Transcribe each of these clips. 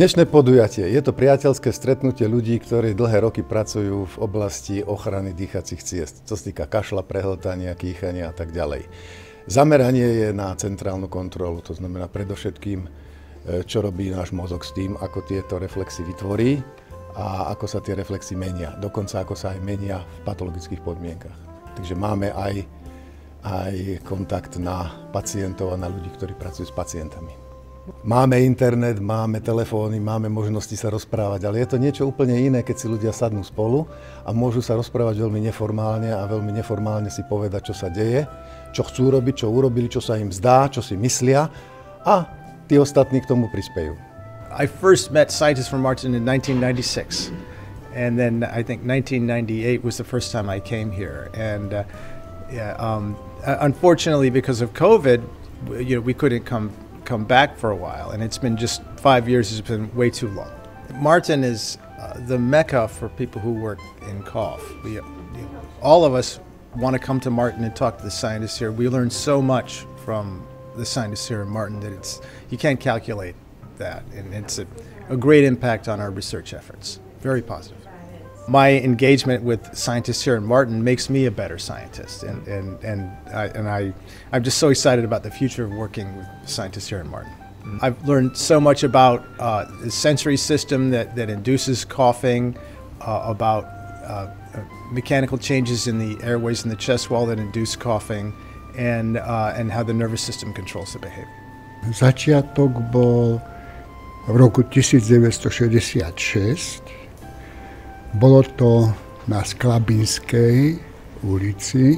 Dnešné podujatie je to priateľské stretnutie ľudí, ktorí dlhé roky pracujú v oblasti ochrany dýchacích ciest, čo sa týka kašľa, prehĺtania, dýchania a tak ďalej. Zameranie je na centrálnu kontrolu, to znamená predovšetkým, čo robí náš mozog s tým, ako tieto reflexy vytvorí a ako sa tie reflexy menia, dokonca ako sa aj menia v patologických podmienkach. Takže máme aj kontakt na pacientov a na ľudí, ktorí pracujú s pacientami. Máme internet, máme telefóny, máme možnosti sa rozprávať, ale je to niečo úplne iné, keď si ľudia sadnú spolu a môžu sa rozprávať veľmi neformálne a veľmi neformálne si povedať, čo sa deje, čo chcú robiť, čo urobili, čo sa im zdá, čo si myslia a tí ostatní k tomu prispejú. I first met scientists from Martin in 1996, and then I think 1998 was the first time I came here. And unfortunately, because of COVID, we couldn't come back for a while, and it's been just 5 years. It's been way too long. Martin is the mecca for people who work in cough. All of us want to come to Martin and talk to the scientists here. We learn so much from the scientists here in Martin that you can't calculate that, and it's a great impact on our research efforts. Very positive. My engagement with scientists here in Martin makes me a better scientist, and I'm just so excited about the future of working with scientists here in Martin. I've learned so much about the sensory system that induces coughing, about mechanical changes in the airways in the chest wall that induce coughing, and how the nervous system controls the behavior. Začiatok bol v roku 1966. Bolo to na Sklabinskej ulici.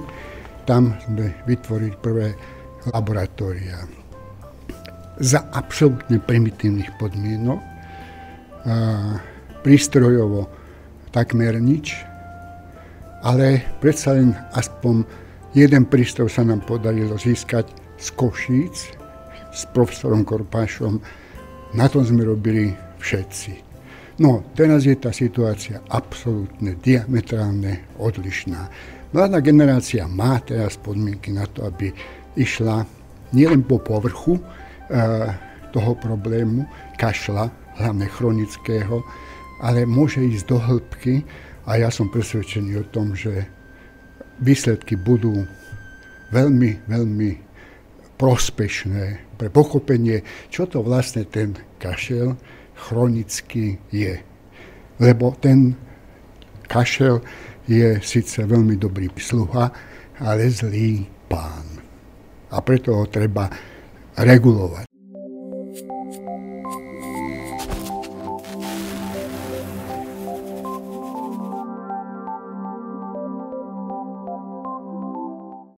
Tam sme vytvorili prvé laboratória. Za absolútne primitívnych podmienok. Prístrojovo takmer nič. Ale predsa len aspoň jeden prístroj sa nám podarilo získať z Košíc s profesorom Korpášom. Na tom sme robili všetci. No, teraz je tá situácia absolútne diametrálne odlišná. Mladá generácia má teraz podmienky na to, aby išla nielen po povrchu toho problému, kašľa, hlavne chronického, ale môže ísť do hĺbky a ja som presvedčený o tom, že výsledky budú veľmi, veľmi prospešné pre pochopenie, čo to vlastne ten kašeľ chronický je. Lebo ten kašeľ je síce veľmi dobrý sluha, ale zlý pán. A preto ho treba regulovať.